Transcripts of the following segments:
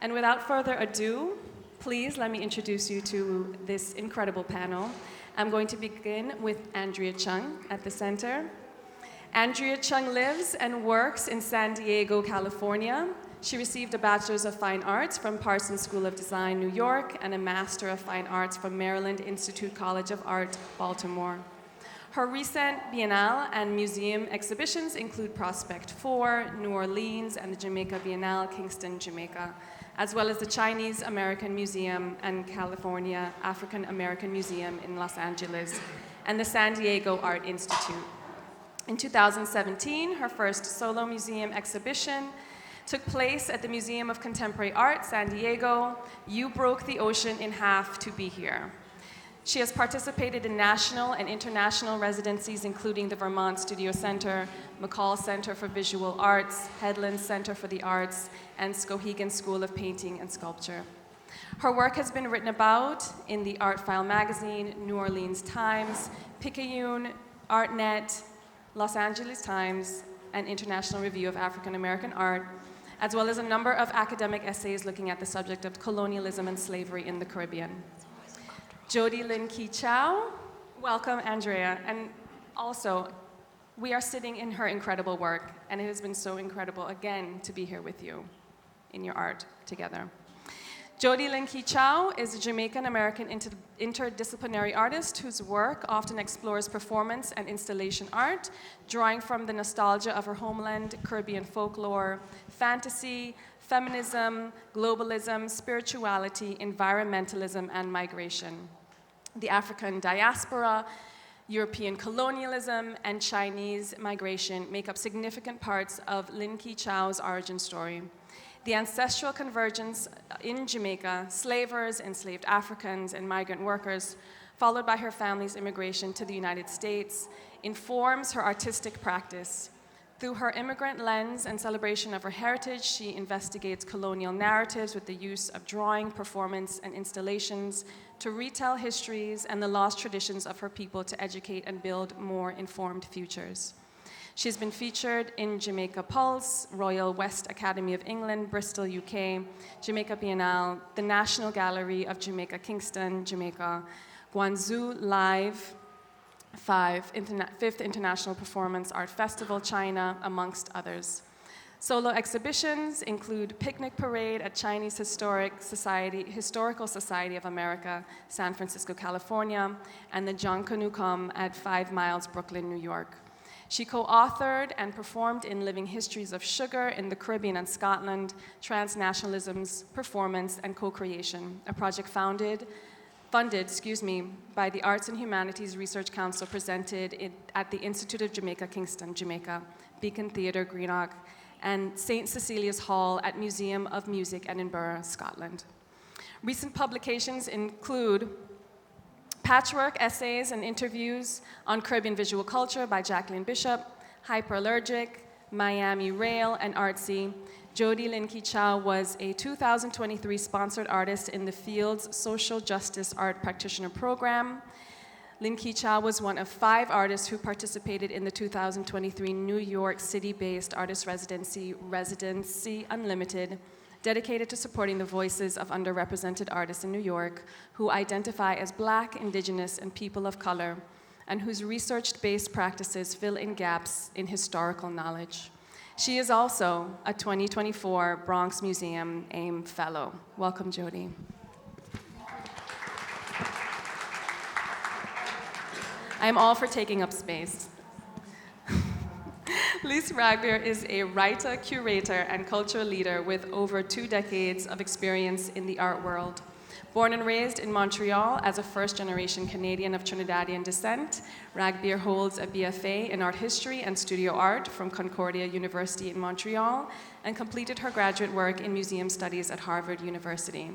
And without further ado, please let me introduce you to this incredible panel. I'm going to begin with Andrea Chung at the center. Andrea Chung lives and works in San Diego, California. She received a Bachelor's of Fine Arts from Parsons School of Design, New York, and a Master of Fine Arts from Maryland Institute College of Art, Baltimore. Her recent Biennale and museum exhibitions include Prospect 4, New Orleans, and the Jamaica Biennale, Kingston, Jamaica, as well as the Chinese American Museum and California African American Museum in Los Angeles, and the San Diego Art Institute. In 2017, her first solo museum exhibition took place at the Museum of Contemporary Art, San Diego. You broke the ocean in half to be here. She has participated in national and international residencies, including the Vermont Studio Center, McCall Center for Visual Arts, Headland Center for the Arts, and Skowhegan School of Painting and Sculpture. Her work has been written about in the Art File magazine, New Orleans Times, Picayune, ArtNet, Los Angeles Times, and International Review of African American Art, as well as a number of academic essays looking at the subject of colonialism and slavery in the Caribbean. Jodie Lyn-Kee-Chow, welcome, Andrea. And also, we are sitting in her incredible work, and it has been so incredible, again, to be here with you in your art together. Jodie Lyn-Kee-Chow is a Jamaican-American interdisciplinary artist whose work often explores performance and installation art, drawing from the nostalgia of her homeland, Caribbean folklore, fantasy, feminism, globalism, spirituality, environmentalism, and migration. The African diaspora, European colonialism, and Chinese migration make up significant parts of Lyn-Kee-Chow's origin story. The ancestral convergence in Jamaica, slavers, enslaved Africans, and migrant workers, followed by her family's immigration to the United States, informs her artistic practice. Through her immigrant lens and celebration of her heritage, she investigates colonial narratives with the use of drawing, performance, and installations to retell histories and the lost traditions of her people to educate and build more informed futures. She's been featured in Jamaica Pulse, Royal West Academy of England, Bristol, UK, Jamaica Biennale, the National Gallery of Jamaica, Kingston, Jamaica, Guangzhou Live, 5th International Performance Art Festival, China, amongst others. Solo exhibitions include Picnic Parade at Chinese Historical Society of America, San Francisco, California, and the John Canoe at 5 Miles, Brooklyn, New York. She co-authored and performed in Living Histories of Sugar in the Caribbean and Scotland, Transnationalism's Performance and Co-Creation, a project funded by the Arts and Humanities Research Council presented at the Institute of Jamaica, Kingston, Jamaica, Beacon Theatre, Greenock, and St. Cecilia's Hall at Museum of Music, Edinburgh, Scotland. Recent publications include Patchwork Essays and Interviews on Caribbean Visual Culture by Jacqueline Bishop, Hyperallergic, Miami Rail, and Artsy. Jodie Lyn-Kee-Chow was a 2023 sponsored artist in the Field's Social Justice Art Practitioner Program. Lyn-Kee-Chow was one of 5 artists who participated in the 2023 New York City-based artist Residency Unlimited, dedicated to supporting the voices of underrepresented artists in New York who identify as Black, Indigenous, and people of color, and whose research-based practices fill in gaps in historical knowledge. She is also a 2024 Bronx Museum AIM Fellow. Welcome, Jodie. I am all for taking up space. Lise Ragbir is a writer, curator, and cultural leader with over 2 decades of experience in the art world. Born and raised in Montreal as a first-generation Canadian of Trinidadian descent, Ragbir holds a BFA in art history and studio art from Concordia University in Montreal and completed her graduate work in museum studies at Harvard University.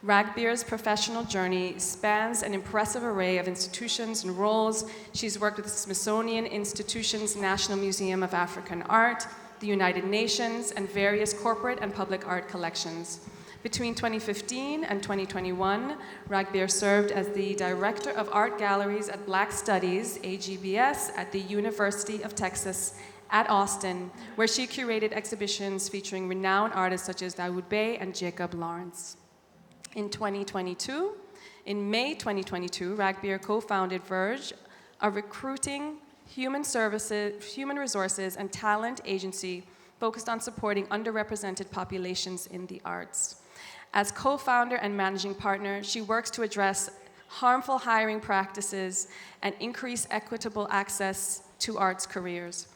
Ragbir's professional journey spans an impressive array of institutions and roles. She's worked with the Smithsonian Institution's National Museum of African Art, the United Nations, and various corporate and public art collections. Between 2015 and 2021, Ragbir served as the Director of Art Galleries at Black Studies, AGBS, at the University of Texas at Austin, where she curated exhibitions featuring renowned artists such as Dawood Bey and Jacob Lawrence. In May 2022, Ragbir co-founded Verge, a recruiting, human resources, and talent agency focused on supporting underrepresented populations in the arts. As co-founder and managing partner, she works to address harmful hiring practices and increase equitable access to arts careers.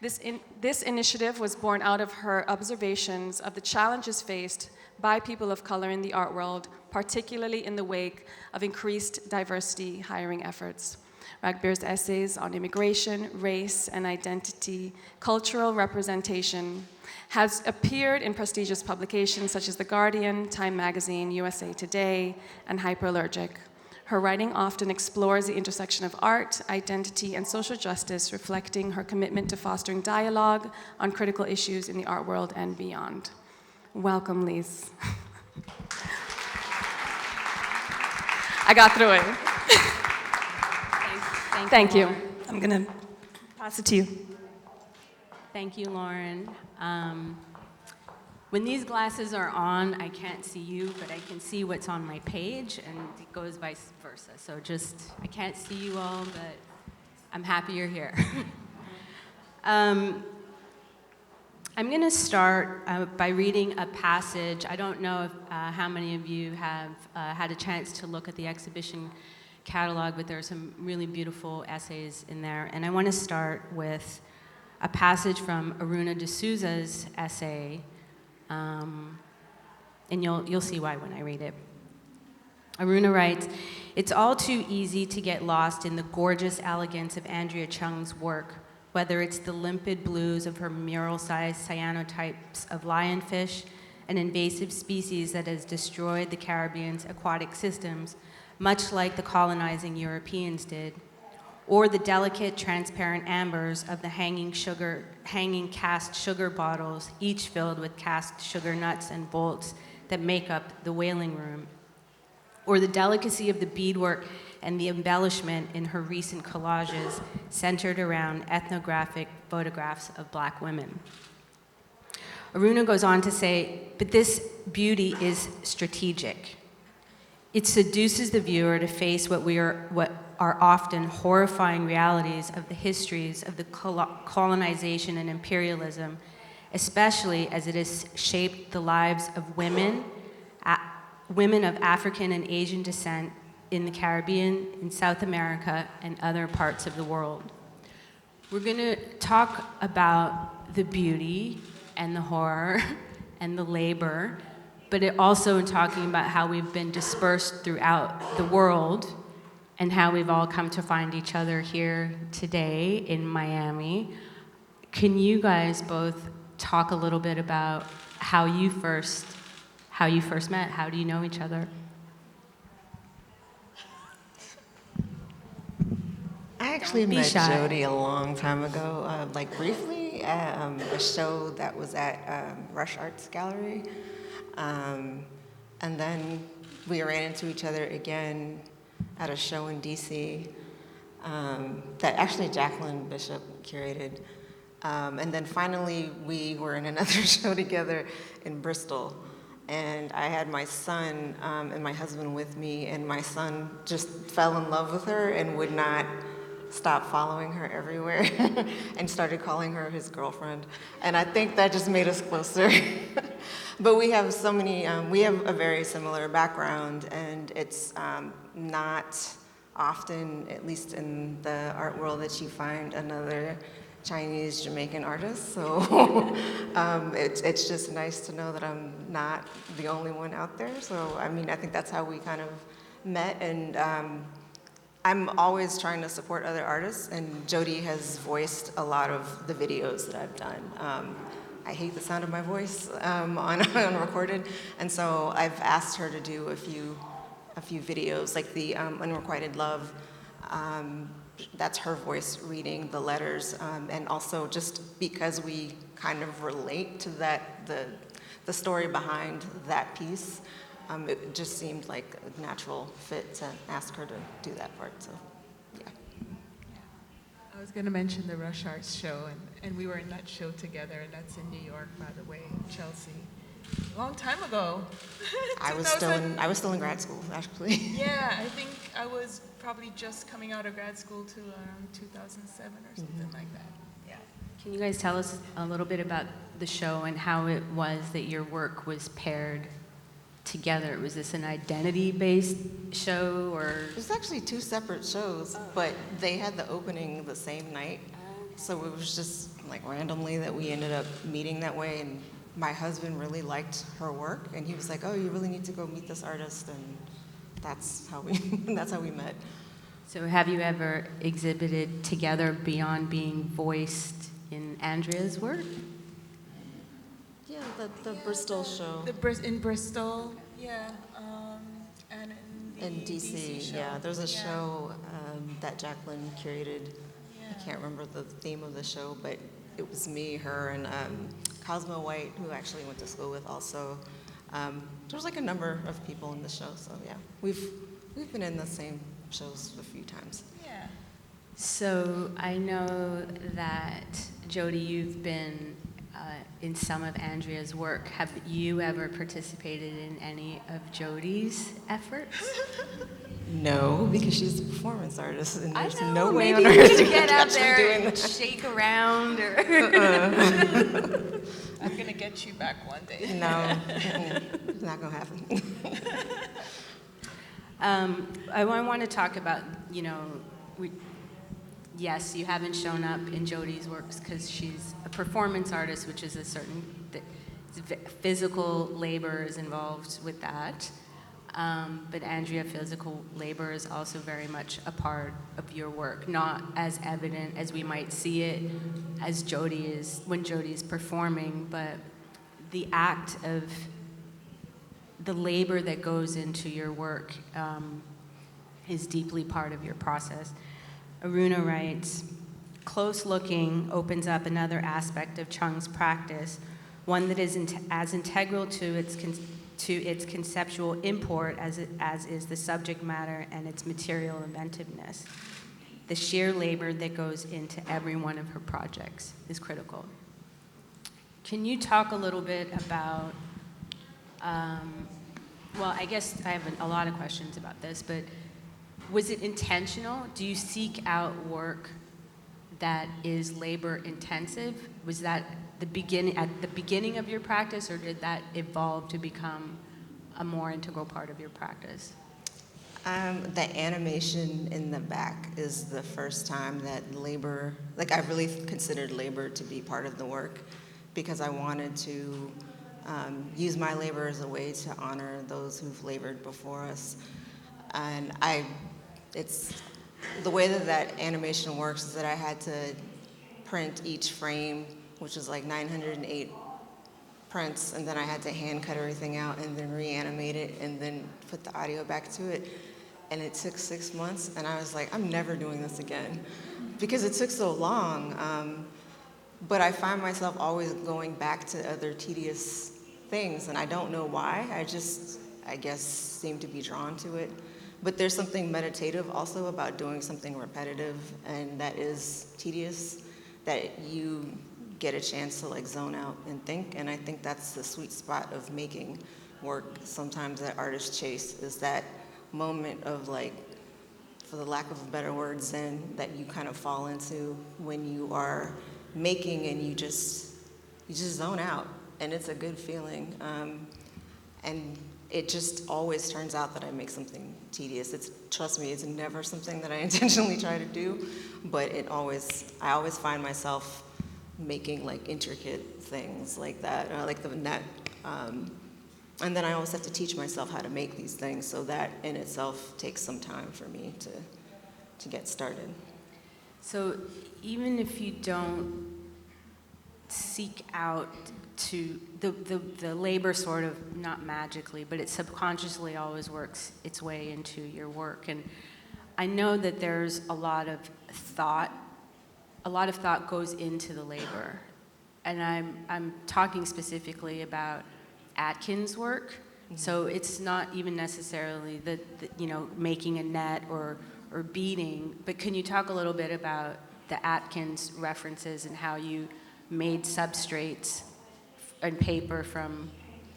This initiative was born out of her observations of the challenges faced by people of color in the art world, particularly in the wake of increased diversity hiring efforts. Ragbir's essays on immigration, race, and identity, cultural representation, has appeared in prestigious publications such as The Guardian, Time Magazine, USA Today, and Hyperallergic. Her writing often explores the intersection of art, identity, and social justice, reflecting her commitment to fostering dialogue on critical issues in the art world and beyond. Welcome, Lise. I got through it. Thank you. I'm gonna pass it to you. Thank you, Lauren. When these glasses are on, I can't see you, but I can see what's on my page, and it goes vice versa. So I can't see you all, but I'm happy you're here. I'm gonna start by reading a passage. I don't know how many of you have had a chance to look at the exhibition catalog, but there are some really beautiful essays in there. And I wanna start with a passage from Aruna D'Souza's essay, and you'll see why when I read it. Aruna writes, "It's all too easy to get lost in the gorgeous elegance of Andrea Chung's work, whether it's the limpid blues of her mural-sized cyanotypes of lionfish, an invasive species that has destroyed the Caribbean's aquatic systems, much like the colonizing Europeans did, or the delicate, transparent ambers of the hanging cast sugar bottles, each filled with cast sugar nuts and bolts that make up the whaling room, or the delicacy of the beadwork and the embellishment in her recent collages centered around ethnographic photographs of Black women." Aruna goes on to say, "But this beauty is strategic. It seduces the viewer to face what are often horrifying realities of the histories of the colonization and imperialism, especially as it has shaped the lives of women of African and Asian descent in the Caribbean, in South America, and other parts of the world." We're gonna talk about the beauty and the horror and the labor, but also in talking about how we've been dispersed throughout the world and how we've all come to find each other here today in Miami. Can you guys both talk a little bit about how you first met? How do you know each other? I actually met Jodie a long time ago, like briefly at a show that was at Rush Arts Gallery. And then we ran into each other again at a show in DC that actually Jacqueline Bishop curated. And then finally we were in another show together in Bristol. And I had my son and my husband with me, and my son just fell in love with her and would not stop following her everywhere and started calling her his girlfriend. And I think that just made us closer. But we have so many, we have a very similar background, and it's not often, at least in the art world, that you find another Chinese Jamaican artist. So it's just nice to know that I'm not the only one out there. So I mean, I think that's how we kind of met. And I'm always trying to support other artists, and Jodie has voiced a lot of the videos that I've done. I hate the sound of my voice unrecorded, and so I've asked her to do a few videos, like the Unrequited Love. That's her voice reading the letters, and also just because we kind of relate to that, the story behind that piece, it just seemed like a natural fit to ask her to do that part. So, yeah. was going to mention the Rush Arts show, and we were in that show together, and that's in New York, by the way, in Chelsea. A long time ago. I was still in grad school, actually. Yeah, I think I was probably just coming out of grad school to around 2007 or something like that. Yeah. Can you guys tell us a little bit about the show and how it was that your work was paired together? Was this an identity-based show, or? It was actually two separate shows, but they had the opening the same night. So it was just like randomly that we ended up meeting that way, and my husband really liked her work, and he was like, "Oh, you really need to go meet this artist," and that's how we met. So have you ever exhibited together beyond being voiced in Andrea's work? Yeah, the Bristol show. In Bristol, yeah, and in the In DC, show. yeah. There's a show that Jacqueline curated. Yeah. I can't remember the theme of the show, but it was me, her, and Cosmo White, who I actually went to school with also. There was like a number of people in the show, so yeah. We've been in the same shows a few times. Yeah. So I know that, Jodie, you've been in some of Andrea's work. Have you ever participated in any of Jodie's efforts? No, because she's a performance artist, and there's I know, no way maybe on you earth could to get out catch me there doing and that. shake around, or I'm going to get you back one day. No, it's not gonna happen. I want to talk about, yes, you haven't shown up in Jodie's works because she's a performance artist, which is a certain physical labor is involved with that. But Andrea, physical labor is also very much a part of your work, not as evident as we might see it as when Jodie is performing, but the act of the labor that goes into your work is deeply part of your process. Aruna writes, "Close looking opens up another aspect of Chung's practice, one that is as integral to its conceptual import as is the subject matter and its material inventiveness. The sheer labor that goes into every one of her projects is critical." Can you talk a little bit about, well, I guess I have a lot of questions about this, but was it intentional? Do you seek out work that is labor intensive? Was that at the beginning of your practice, or did that evolve to become a more integral part of your practice? The animation in the back is the first time that labor, like I really considered labor to be part of the work, because I wanted to use my labor as a way to honor those who've labored before us. And it's the way that animation works is that I had to print each frame, which is like 908 prints, and then I had to hand cut everything out and then reanimate it and then put the audio back to it. And it took 6 months, and I was like, I'm never doing this again, because it took so long. But I find myself always going back to other tedious things, and I don't know why. I guess, seem to be drawn to it. But there's something meditative also about doing something repetitive and that is tedious, that you get a chance to like zone out and think. And I think that's the sweet spot of making work sometimes that artists chase, is that moment of like, for the lack of a better word, zen, that you kind of fall into when you are making, and you just zone out, and it's a good feeling. And it just always turns out that I make something tedious. Trust me, it's never something that I intentionally try to do, but I always find myself making like intricate things like that, like the net. And then I always have to teach myself how to make these things, so that in itself takes some time for me to get started. So even if you don't seek out to the labor, sort of not magically, but it subconsciously always works its way into your work. And I know that there's a lot of thought goes into the labor. And I'm talking specifically about Atkins' work. Mm-hmm. So it's not even necessarily the making a net or beading, but can you talk a little bit about the Atkins references and how you made substrates and paper from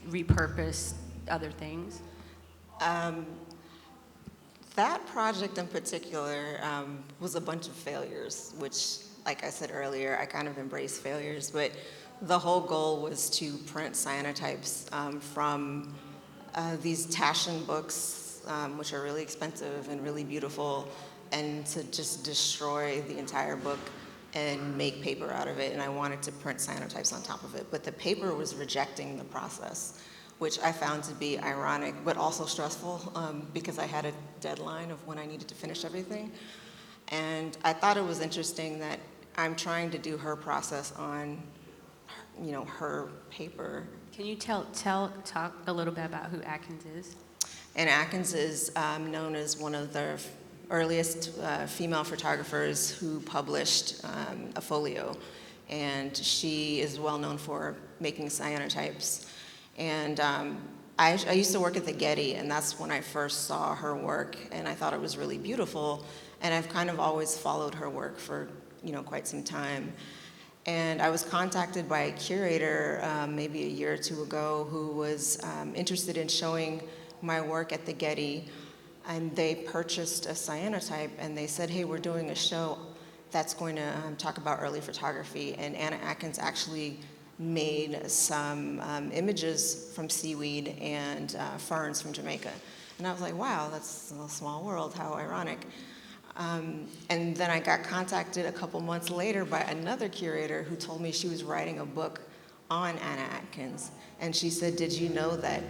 repurposed other things? That project in particular was a bunch of failures, which, like I said earlier, I kind of embrace failures, but the whole goal was to print cyanotypes from these Taschen books, which are really expensive and really beautiful, and to just destroy the entire book and make paper out of it. And I wanted to print cyanotypes on top of it, but the paper was rejecting the process, which I found to be ironic, but also stressful because I had a deadline of when I needed to finish everything. And I thought it was interesting that I'm trying to do her process on, her paper. Can you talk a little bit about who Atkins is? And Atkins is known as one of the earliest female photographers who published a folio. And she is well known for making cyanotypes. And I used to work at the Getty, and that's when I first saw her work, and I thought it was really beautiful. And I've kind of always followed her work for quite some time. And I was contacted by a curator maybe a year or two ago who was interested in showing my work at the Getty, and they purchased a cyanotype, and they said, hey, we're doing a show that's going to talk about early photography, and Anna Atkins actually made some images from seaweed and ferns from Jamaica. And I was like, wow, that's a small world, how ironic. And then I got contacted a couple months later by another curator who told me she was writing a book on Anna Atkins. And she said, did you know that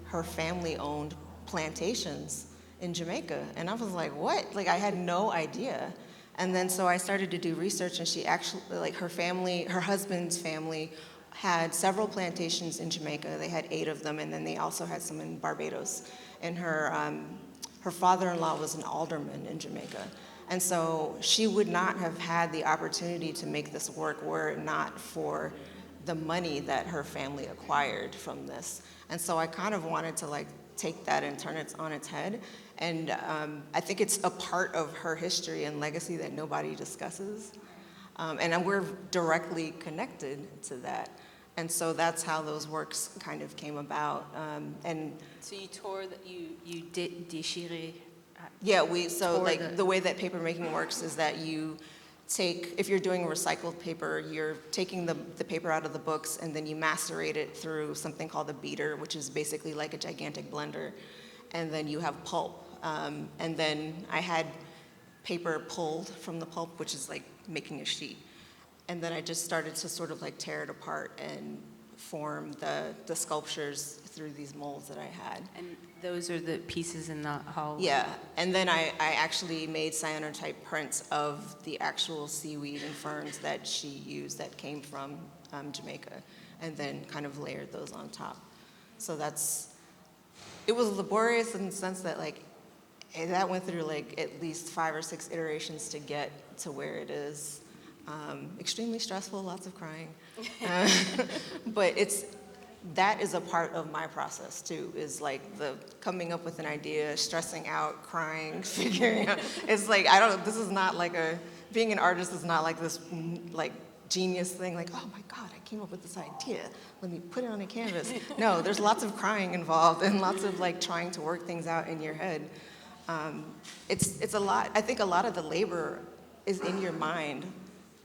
her family owned plantations in Jamaica? And I was like, what? Like, I had no idea. And then so I started to do research, and she actually, like, her husband's family had several plantations in Jamaica. They had 8 of them, and then they also had some in Barbados. And her father-in-law was an alderman in Jamaica. And so she would not have had the opportunity to make this work were it not for the money that her family acquired from this. And so I kind of wanted to take that and turn it on its head. And I think it's a part of her history and legacy that nobody discusses. And we're directly connected to that. And so that's how those works kind of came about. And so you tore you did déchiré. Yeah, the way that paper making works is that you take, if you're doing recycled paper, you're taking the paper out of the books, and then you macerate it through something called a beater, which is basically like a gigantic blender. And then you have pulp. And then I had paper pulled from the pulp, which is like making a sheet. And then I just started to sort of tear it apart and form the sculptures through these molds that I had. And those are the pieces in the hall? Yeah, and then I actually made cyanotype prints of the actual seaweed and ferns that she used that came from Jamaica, and then kind of layered those on top. So it was laborious in the sense that that went through at least 5 or 6 iterations to get to where it is. Extremely stressful, lots of crying. But that is a part of my process too, is the coming up with an idea, stressing out, crying, figuring out. It's this is not being an artist is not this genius thing, oh my God, I came up with this idea, let me put it on a canvas. No, there's lots of crying involved and lots of trying to work things out in your head. It's a lot. I think a lot of the labor is in your mind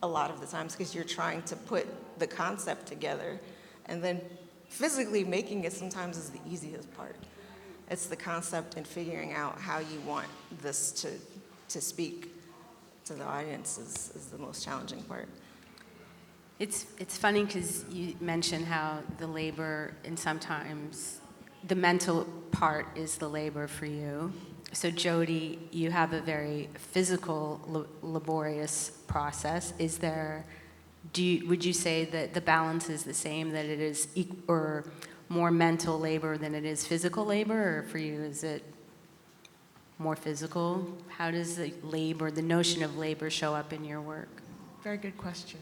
a lot of the times because you're trying to put the concept together, and then physically making it sometimes is the easiest part. It's the concept and figuring out how you want this to speak to the audience is the most challenging part. It's funny because you mentioned how the labor and sometimes the mental part is the labor for you. So Jodie, you have a very physical, laborious process. Would you say that the balance is the same, that it is or more mental labor than it is physical labor, or for you is it more physical? How does the notion of labor show up in your work? Very good question.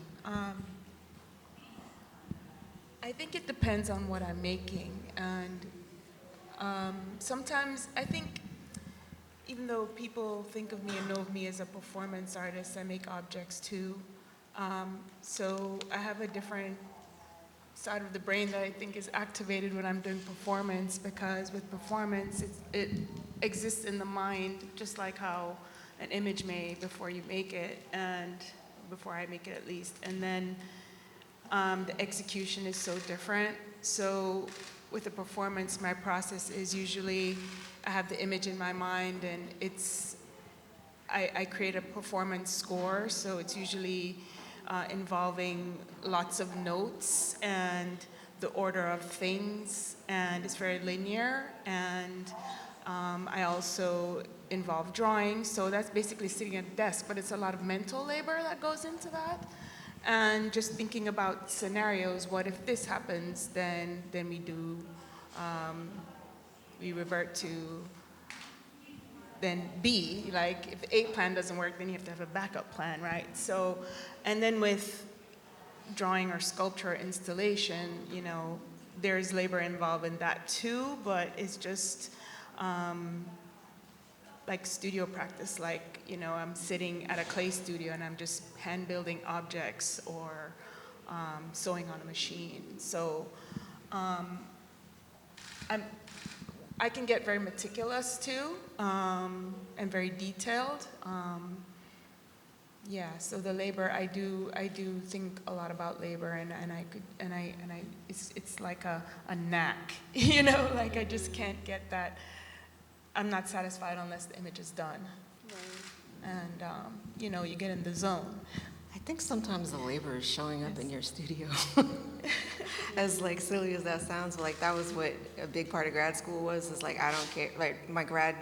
I think it depends on what I'm making, and sometimes I think, even though people think of me and know of me as a performance artist, I make objects too. So I have a different side of the brain that I think is activated when I'm doing performance, because with performance, it exists in the mind, just like how an image may before you make it, and before I make it at least. And then the execution is so different. So with a performance, my process is usually I have the image in my mind, and I create a performance score. So it's usually involving lots of notes and the order of things, and it's very linear. And I also involve drawing, so that's basically sitting at a desk, but it's a lot of mental labor that goes into that. And just thinking about scenarios, what if this happens, then we revert to then B, like if the A plan doesn't work, then you have to have a backup plan, right? So, and then with drawing or sculpture installation, you know, there's labor involved in that too, but it's just like studio practice, like, you know, I'm sitting at a clay studio and I'm just hand building objects or sewing on a machine. So I can get very meticulous too, and very detailed. Yeah, so the labor, I do think a lot about labor, and it's like a knack, you know, like I just can't get that. I'm not satisfied unless the image is done. Right. And you know, you get in the zone. I think sometimes the labor is showing up in your studio. As like silly as that sounds, like that was what a big part of grad school was, is like, I don't care, like my grad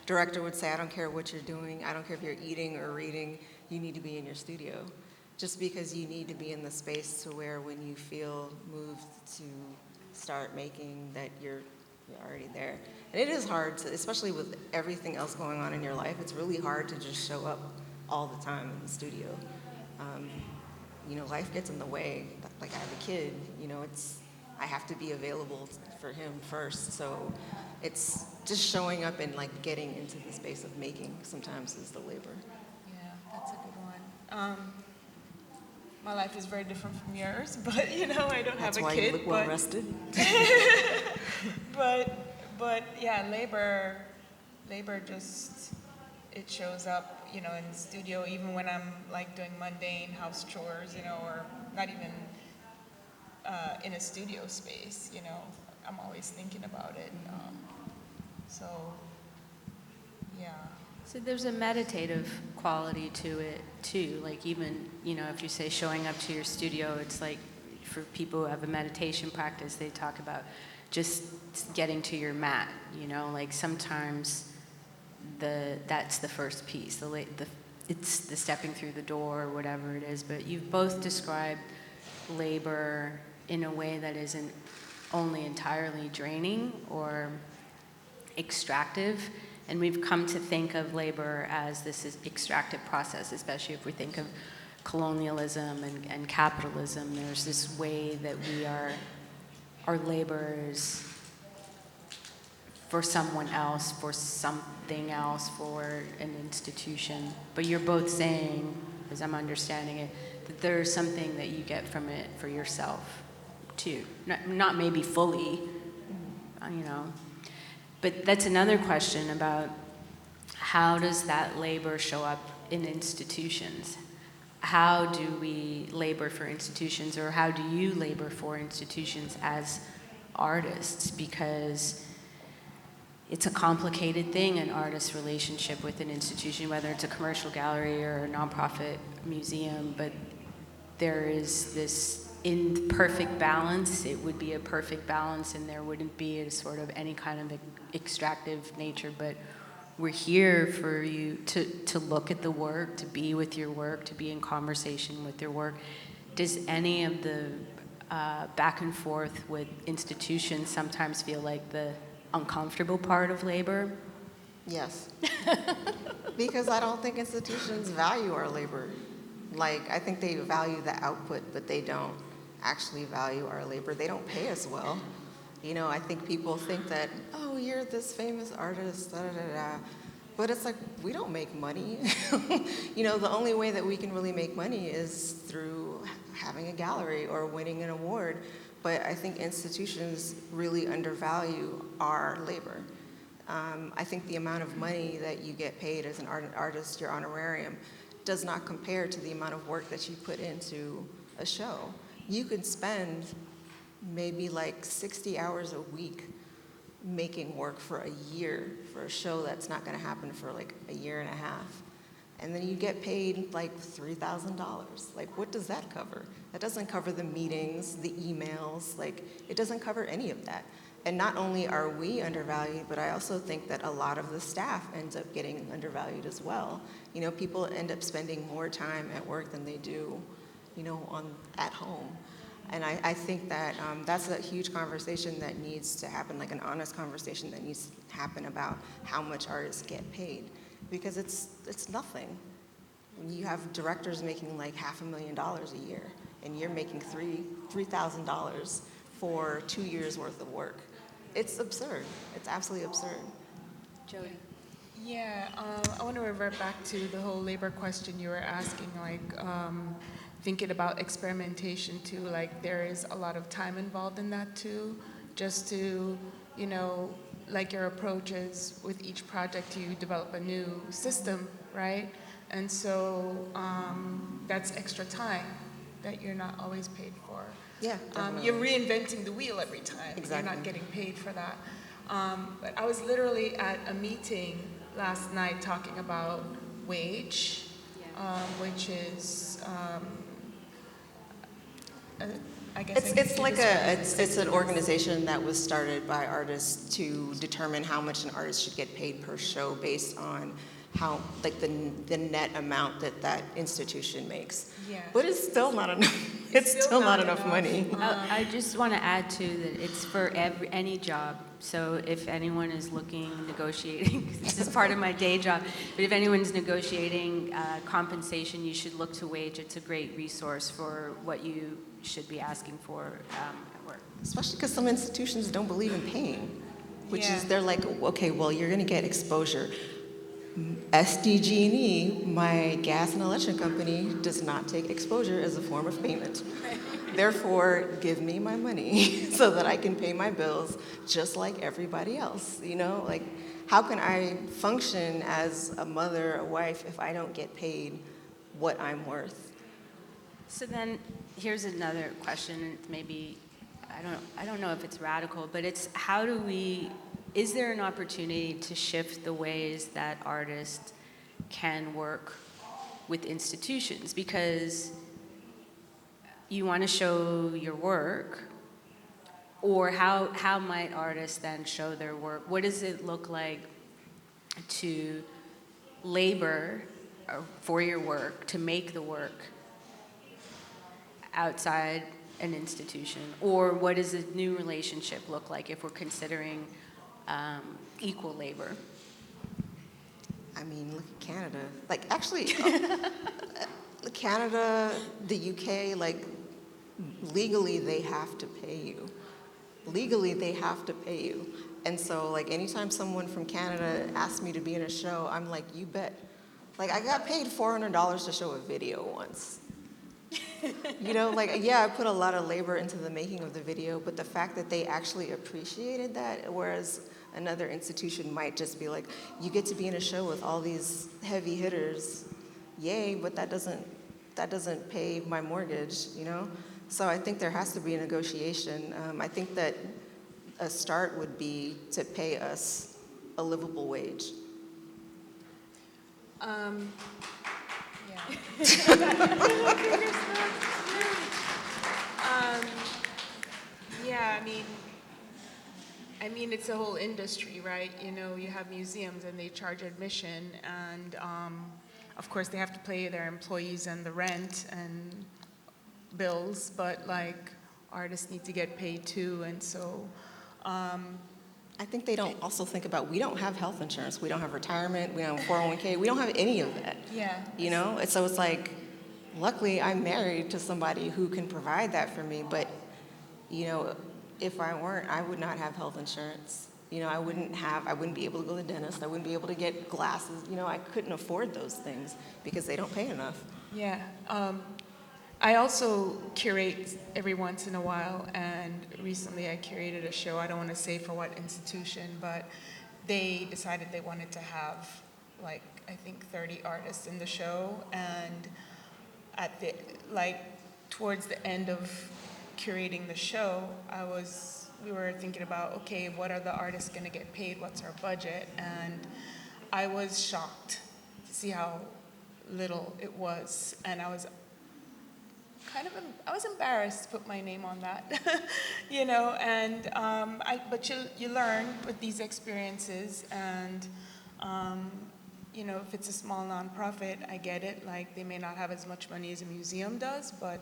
director would say, I don't care what you're doing, I don't care if you're eating or reading, you need to be in your studio. Just because you need to be in the space to where when you feel moved to start making, that you're already there. And it is hard to, especially with everything else going on in your life, it's really hard to just show up all the time in the studio. You know, life gets in the way. Like I have a kid, you know, I have to be available for him first. So it's just showing up and like getting into the space of making sometimes is the labor. Yeah, that's a good one. My life is very different from yours, but you know, I don't have a kid. That's why you look well rested. but yeah, labor just, it shows up, you know, in the studio, even when I'm like doing mundane house chores, you know, or not even in a studio space, you know, I'm always thinking about it. So, yeah. So there's a meditative quality to it too. Like even, you know, if you say showing up to your studio, it's like for people who have a meditation practice, they talk about just getting to your mat, you know, like sometimes that's the first piece. It's the stepping through the door or whatever it is, but you've both described labor in a way that isn't only entirely draining or extractive, and we've come to think of labor as this extractive process, especially if we think of colonialism and capitalism. There's this way that our labor is for someone else, for something else, for an institution. But you're both saying, as I'm understanding it, that there's something that you get from it for yourself, too. Not maybe fully, you know. But that's another question about how does that labor show up in institutions? How do we labor for institutions, or how do you labor for institutions as artists? Because it's a complicated thing, an artist's relationship with an institution, whether it's a commercial gallery or a nonprofit museum, but there is this imperfect balance. It would be a perfect balance, and there wouldn't be a sort of any kind of extractive nature, but we're here for you to look at the work, to be with your work, to be in conversation with your work. Does any of the back and forth with institutions sometimes feel like the uncomfortable part of labor? Yes. Because I don't think institutions value our labor. Like, I think they value the output, but they don't actually value our labor. They don't pay us well. You know, I think people think that, oh, you're this famous artist, da da da da. But it's like, we don't make money. The only way that we can really make money is through having a gallery or winning an award. But I think institutions really undervalue our labor. I think the amount of money that you get paid as an artist, your honorarium, does not compare to the amount of work that you put into a show. You could spend maybe like 60 hours a week making work for a year for a show that's not going to happen for like a year and a half. And then you get paid like $3,000. Like, what does that cover? That doesn't cover the meetings, the emails, like, it doesn't cover any of that. And not only are we undervalued, but I also think that a lot of the staff ends up getting undervalued as well. People end up spending more time at work than they do, at home. And I think that that's a huge conversation that needs to happen, like an honest conversation that needs to happen about how much artists get paid. Because it's nothing. You have directors making like $500,000 a year, and you're making $3,000 for 2 years worth of work. It's absurd. It's absolutely absurd. Jodie. Yeah, I want to revert back to the whole labor question you were asking, thinking about experimentation too, like there is a lot of time involved in that too, just to, like your approach is with each project you develop a new system, right? And so that's extra time that you're not always paid for. Yeah, you're reinventing the wheel every time. Exactly. You're not getting paid for that. But I was literally at a meeting last night talking about wage, which is, I guess it's an organization that was started by artists to determine how much an artist should get paid per show based on how, like, the net amount that institution makes. Yeah. But it's still not enough. It's still not enough money. I just want to add too that it's for any job. So if anyone is negotiating, this is part of my day job, but if anyone's negotiating compensation, you should look to wage. It's a great resource for what you should be asking for at work. Especially because some institutions don't believe in paying, which is, they're like, okay, well, you're going to get exposure. SDG&E, my gas and electric company, does not take exposure as a form of payment. Therefore, give me my money so that I can pay my bills just like everybody else. Like, how can I function as a mother, a wife, if I don't get paid what I'm worth? So then, here's another question. Maybe I don't know if it's radical, but it's how do we? Is there an opportunity to shift the ways that artists can work with institutions? Because you want to show your work, or how might artists then show their work? What does it look like to labor for your work, to make the work outside an institution? Or what does a new relationship look like if we're considering equal labor? I mean, look at Canada. Like, actually, Canada, the UK, like, legally they have to pay you. Legally, they have to pay you. And so, like, anytime someone from Canada asks me to be in a show, I'm like, you bet. Like, I got paid $400 to show a video once. I put a lot of labor into the making of the video, but the fact that they actually appreciated that, whereas another institution might just be like, you get to be in a show with all these heavy hitters, yay, but that doesn't pay my mortgage, So I think there has to be a negotiation. I think that a start would be to pay us a livable wage. I mean, it's a whole industry, right? You have museums and they charge admission, and of course they have to pay their employees and the rent and bills, but like artists need to get paid too, and so. I think they don't also think about, we don't have health insurance, we don't have retirement, we don't have 401k, we don't have any of that. Yeah. And so it's like, luckily I'm married to somebody who can provide that for me, but if I weren't, I would not have health insurance. You know, I wouldn't be able to go to the dentist. I wouldn't be able to get glasses. You know, I couldn't afford those things because they don't pay enough. Yeah. I also curate every once in a while, and recently I curated a show. I don't want to say for what institution, but they decided they wanted to have, like, I think 30 artists in the show, and at the, like, towards the end of curating the show, we were thinking about, okay, what are the artists going to get paid? What's our budget? And I was shocked to see how little it was, and I was embarrassed to put my name on that, you know. And but you learn with these experiences, and you know, if it's a small nonprofit, I get it. Like, they may not have as much money as a museum does, but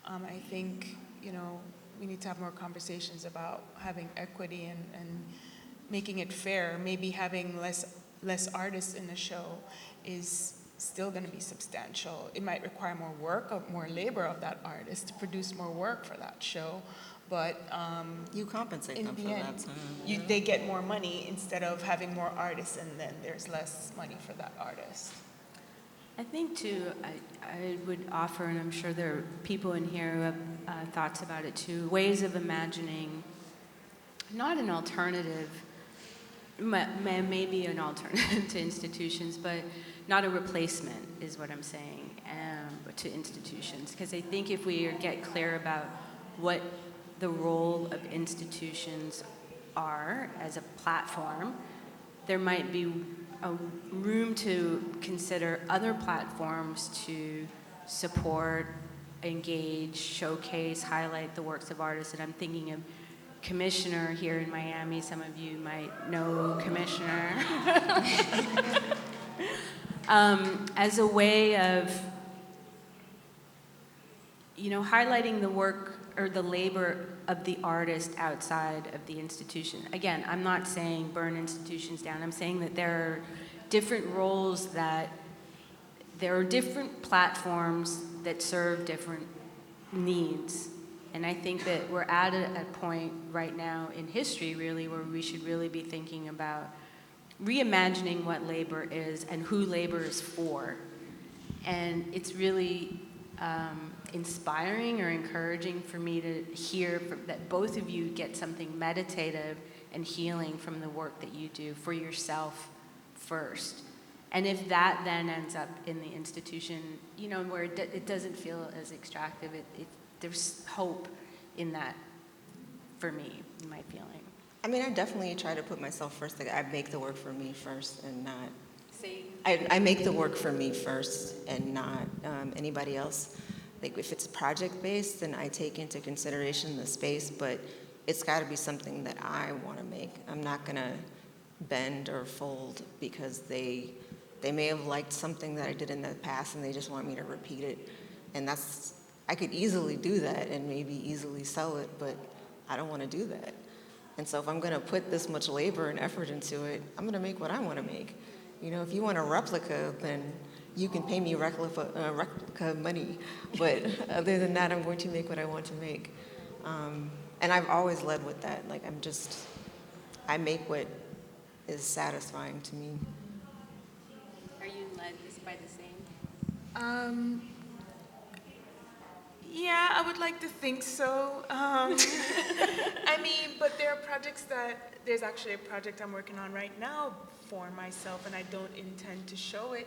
I think, you know, we need to have more conversations about having equity and making it fair. Maybe having less artists in the show is still going to be substantial. It might require more work, more labor of that artist to produce more work for that show, but you compensate them for that. They get more money instead of having more artists, and then there's less money for that artist. I think, too, I would offer, and I'm sure there are people in here who have thoughts about it, too, ways of imagining, not an alternative, maybe an alternative to institutions, but not a replacement, is what I'm saying, to institutions. Because I think if we get clear about what the role of institutions are as a platform, there might be a room to consider other platforms to support, engage, showcase, highlight the works of artists. And I'm thinking of Commissioner here in Miami. Some of you might know Commissioner. As a way of, you know, highlighting the work or the labor of the artist outside of the institution. Again, I'm not saying burn institutions down. I'm saying that there are different roles, that there are different platforms that serve different needs. And I think that we're at a point right now in history, really, where we should really be thinking about reimagining what labor is and who labor is for. And it's really inspiring or encouraging for me to hear that both of you get something meditative and healing from the work that you do for yourself first. And if that then ends up in the institution, you know, where it doesn't feel as extractive, there's hope in that for me, in my feeling. I mean, I definitely try to put myself first. Like, I make the work for me first and not... I make the work for me first and not anybody else. Like, if it's project-based, then I take into consideration the space, but it's got to be something that I want to make. I'm not going to bend or fold because they may have liked something that I did in the past and they just want me to repeat it. And I could easily do that and maybe easily sell it, but I don't want to do that. And so if I'm going to put this much labor and effort into it, I'm going to make what I want to make. You know, if you want a replica, then you can pay me replica money. But other than that, I'm going to make what I want to make. And I've always led with that. Like, I make what is satisfying to me. Are you led by the same? Yeah, I would like to think so. I mean, but there are projects there's actually a project I'm working on right now for myself, and I don't intend to show it.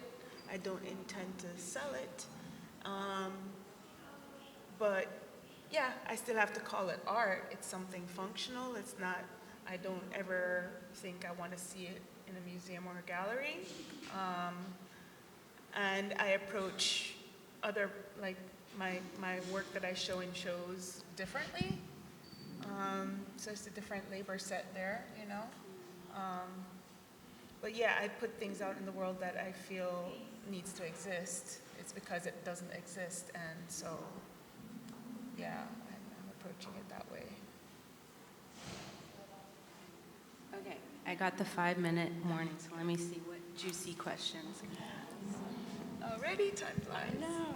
I don't intend to sell it. But yeah, I still have to call it art. It's something functional. It's not, I don't ever think I want to see it in a museum or a gallery. And I approach other, like, my work that I show in shows differently. So it's a different labor set there, you know. But yeah, I put things out in the world that I feel needs to exist. It's because it doesn't exist, and so yeah, I'm approaching it that way. Okay, I got the 5-minute warning, so let me see what juicy questions. Already, time flies. I know.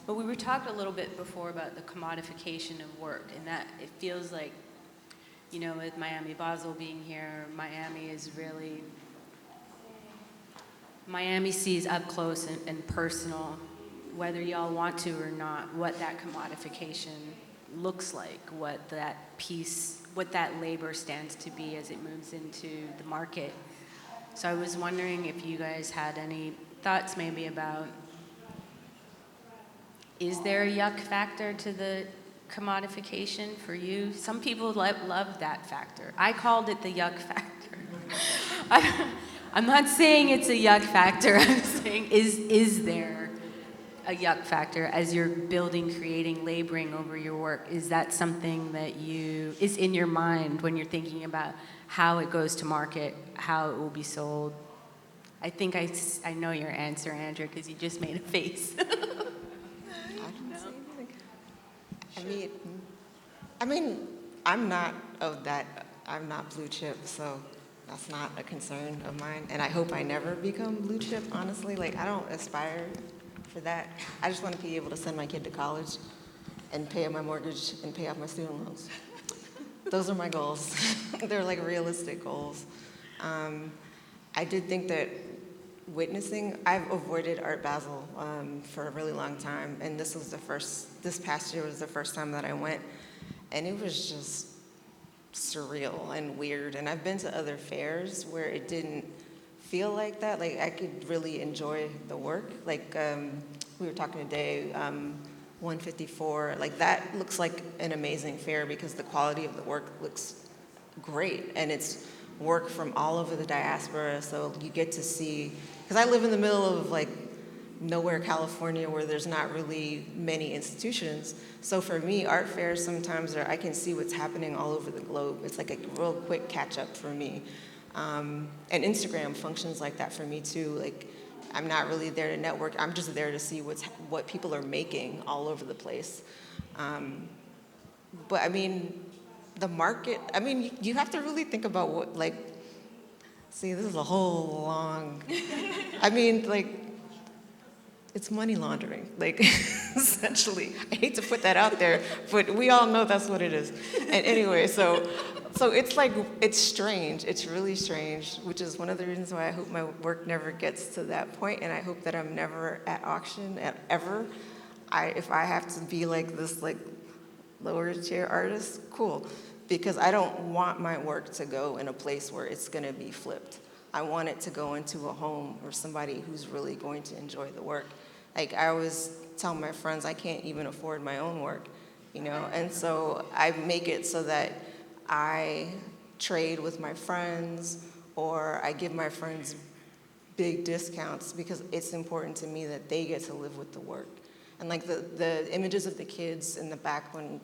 But we were talking a little bit before about the commodification of work, and that it feels like you know, with Miami Basel being here, Miami sees up close and personal, whether y'all want to or not, what that commodification looks like, what that labor stands to be as it moves into the market. So I was wondering if you guys had any thoughts maybe about, is there a yuck factor to the commodification for you? Some people love that factor. I called it the yuck factor. I'm not saying it's a yuck factor. I'm saying, is there a yuck factor as you're building, creating, laboring over your work? Is that something that is in your mind when you're thinking about how it goes to market, how it will be sold? I think I know your answer, Andrea, because you just made a face. I mean, I'm not blue chip, so that's not a concern of mine. And I hope I never become blue chip, honestly. Like, I don't aspire for that. I just want to be able to send my kid to college and pay my mortgage and pay off my student loans. Those are my goals. They're like realistic goals. I did think that I've avoided Art Basel for a really long time, and this past year was the first time that I went, and it was just surreal and weird. And I've been to other fairs where it didn't feel like that. Like, I could really enjoy the work. Like, we were talking today, 154, like that looks like an amazing fair because the quality of the work looks great, and it's work from all over the diaspora, so you get to see, because I live in the middle of like nowhere, California, where there's not really many institutions. So for me, art fairs sometimes I can see what's happening all over the globe. It's like a real quick catch up for me. And Instagram functions like that for me too. Like, I'm not really there to network. I'm just there to see what people are making all over the place. But I mean, the market, I mean, you have to really think about what, like, see, this is a whole long, I mean, like, it's money laundering, like, essentially. I hate to put that out there, but we all know that's what it is. And anyway, so it's like, it's strange. It's really strange, which is one of the reasons why I hope my work never gets to that point, and I hope that I'm never at auction ever. If I have to be like this, like, lower tier artist, cool. Because I don't want my work to go in a place where it's gonna be flipped. I want it to go into a home or somebody who's really going to enjoy the work. Like, I always tell my friends I can't even afford my own work, you know? And so I make it so that I trade with my friends, or I give my friends big discounts because it's important to me that they get to live with the work. And like the images of the kids in the back, when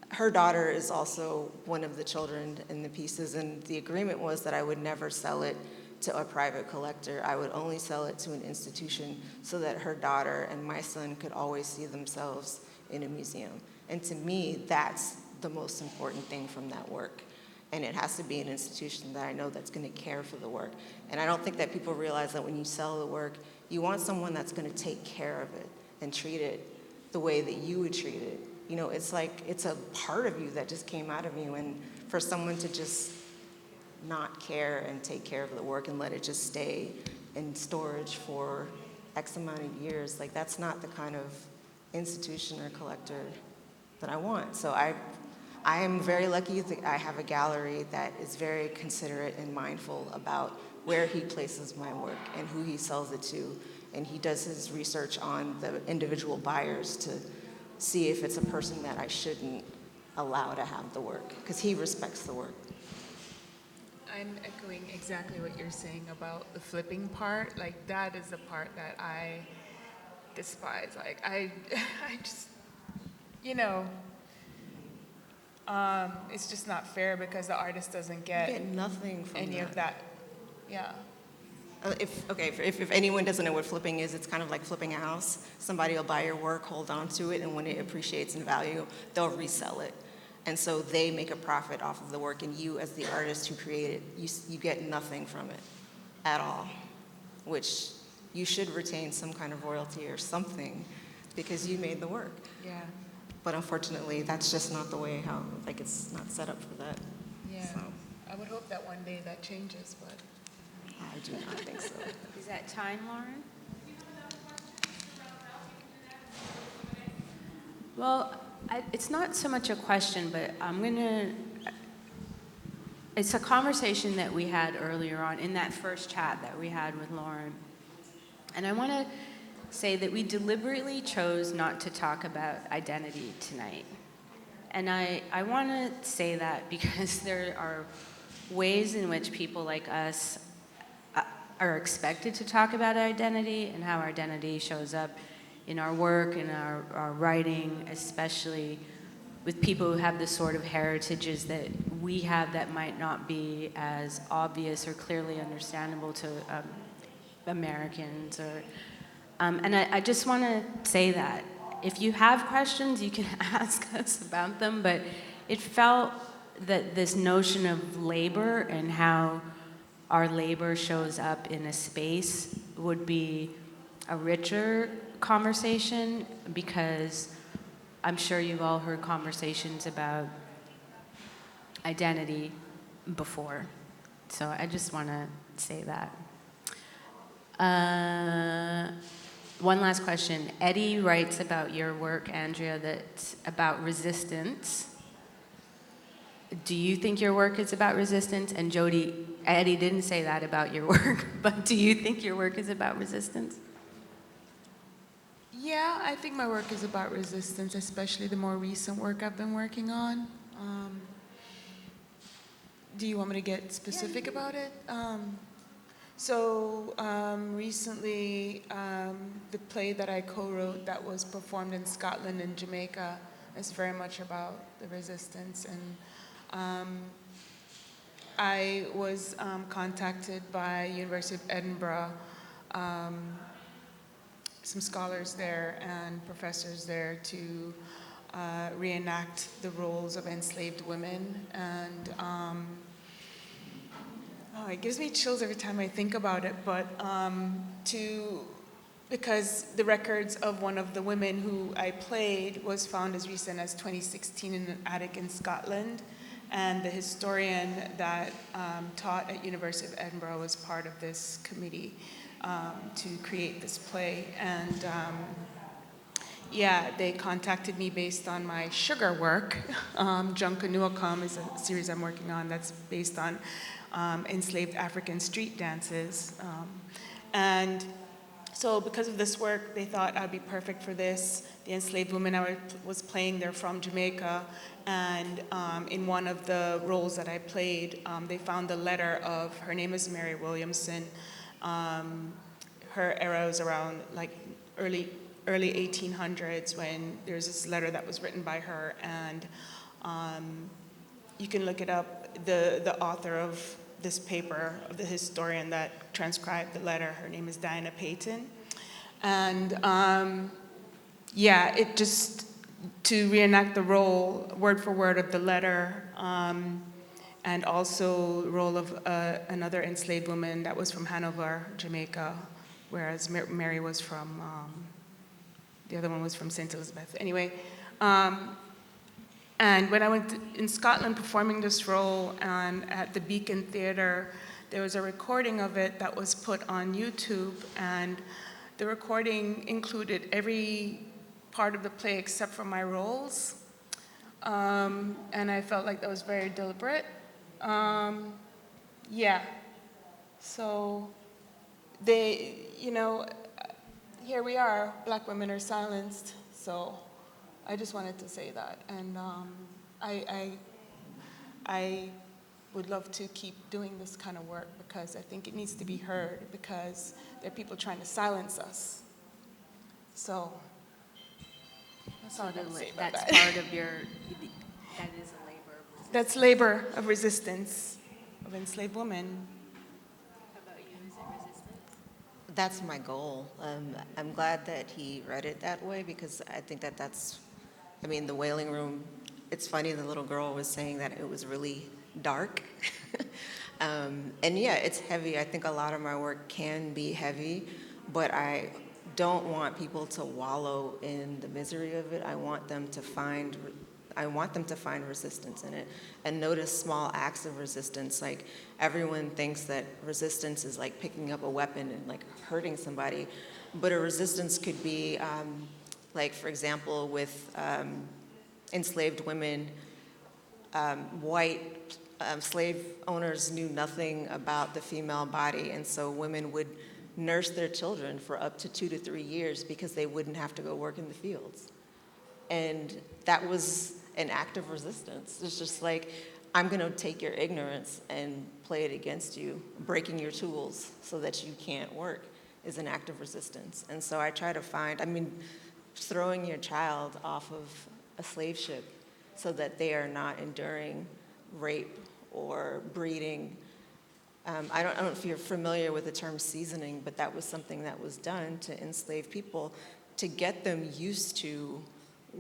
her daughter is also one of the children in the pieces, and the agreement was that I would never sell it to a private collector. I would only sell it to an institution so that her daughter and my son could always see themselves in a museum. And to me, that's the most important thing from that work. And it has to be an institution that I know that's gonna care for the work. And I don't think that people realize that when you sell the work, you want someone that's gonna take care of it and treat it the way that you would treat it. You know, it's like, it's a part of you that just came out of you, and for someone to just not care and take care of the work and let it just stay in storage for X amount of years, like, that's not the kind of institution or collector that I want. So I am very lucky that I have a gallery that is very considerate and mindful about where he places my work and who he sells it to. And he does his research on the individual buyers to see if it's a person that I shouldn't allow to have the work, because he respects the work. I'm echoing exactly what you're saying about the flipping part. Like, that is the part that I despise. Like, I just, you know, it's just not fair because the artist doesn't get nothing from any of that. Yeah. If anyone doesn't know what flipping is, it's kind of like flipping a house. Somebody will buy your work, hold on to it, and when it appreciates in value, they'll resell it. And so they make a profit off of the work, and you, as the artist who created it, you get nothing from it at all, which you should retain some kind of royalty or something because you made the work. Yeah. But unfortunately, that's just not the way it's not set up for that. Yeah, I would hope that one day that changes, but. I do not think so. Is that time, Lauren? Well, it's not so much a question, but it's a conversation that we had earlier on in that first chat that we had with Lauren. And I want to say that we deliberately chose not to talk about identity tonight. And I want to say that because there are ways in which people like us are expected to talk about identity and how our identity shows up in our work, in our writing, especially with people who have the sort of heritages that we have that might not be as obvious or clearly understandable to Americans. And I just want to say that if you have questions, you can ask us about them, but it felt that this notion of labor and how our labor shows up in a space would be a richer conversation, because I'm sure you've all heard conversations about identity before. So I just want to say that. One last question. Eddie writes about your work, Andrea, that's about resistance. Do you think your work is about resistance? And Jodie, Eddie didn't say that about your work, but do you think your work is about resistance? Yeah, I think my work is about resistance, especially the more recent work I've been working on. Do you want me to get specific about it? Recently, the play that I co-wrote that was performed in Scotland and Jamaica is very much about the resistance. And I was contacted by University of Edinburgh, some scholars there and professors there to reenact the roles of enslaved women. And it gives me chills every time I think about it, but because the records of one of the women who I played was found as recent as 2016 in an attic in Scotland, and the historian that taught at University of Edinburgh was part of this committee to create this play. And they contacted me based on my sugar work. Junkanuakam is a series I'm working on that's based on enslaved African street dances. And so because of this work, they thought I'd be perfect for this. The enslaved women I was playing, they're from Jamaica. And in one of the roles that I played, they found the letter of, her name is Mary Williamson. Her era was around like early 1800s when there's this letter that was written by her. And you can look it up. The author of this paper, of the historian that transcribed the letter, her name is Diana Payton. And it just, to reenact the role, word for word of the letter, and also the role of another enslaved woman that was from Hanover, Jamaica, whereas Mary was from, the other one was from St. Elizabeth. Anyway, and when I went in Scotland performing this role at the Beacon Theatre, there was a recording of it that was put on YouTube, and the recording included every part of the play except for my roles. And I felt like that was very deliberate. So here we are, Black women are silenced, so I just wanted to say that. And I would love to keep doing this kind of work because I think it needs to be heard, because there are people trying to silence us. So that's all I got to say about that. That's part of your, that is a labor of resistance. That's labor of resistance of enslaved women. How about you? Is it resistance? That's my goal. I'm glad that he read it that way, because I think that's, the Wailing Room, it's funny, the little girl was saying that it was really dark. It's heavy. I think a lot of my work can be heavy, but I don't want people to wallow in the misery of it. I want them to find I want them to find resistance in it and notice small acts of resistance. Like, everyone thinks that resistance is like picking up a weapon and like hurting somebody, but a resistance could be, like, for example, with enslaved women, white slave owners knew nothing about the female body, and so women would nurse their children for up to 2 to 3 years because they wouldn't have to go work in the fields. And that was an act of resistance. It's just like, I'm gonna take your ignorance and play it against you. Breaking your tools so that you can't work is an act of resistance. And so I try to find, throwing your child off of a slave ship so that they are not enduring rape or breeding. I don't know if you're familiar with the term seasoning, but that was something that was done to enslaved people to get them used to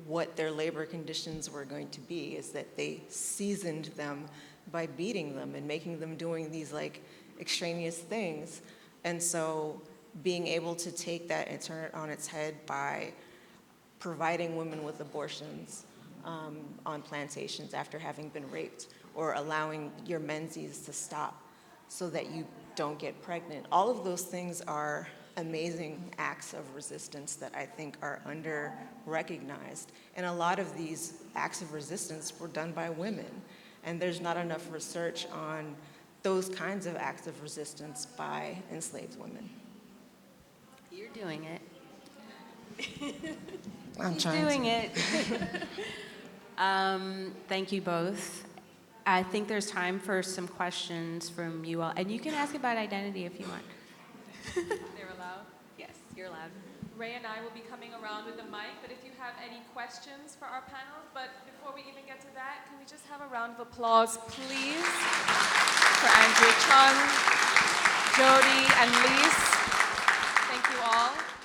what their labor conditions were going to be, is that they seasoned them by beating them and making them doing these like extraneous things. And so being able to take that and turn it on its head by providing women with abortions on plantations after having been raped, or allowing your menses to stop so that you don't get pregnant. All of those things are amazing acts of resistance that I think are under-recognized. And a lot of these acts of resistance were done by women. And there's not enough research on those kinds of acts of resistance by enslaved women. You're doing it. I'm She's trying doing to. it. Thank you both. I think there's time for some questions from you all. And you can ask about identity if you want. They're allowed? Yes, you're allowed. Ray and I will be coming around with the mic, but if you have any questions for our panel, but before we even get to that, can we just have a round of applause, please, for Andrea Chung, Jodie, and Lise. Thank you all.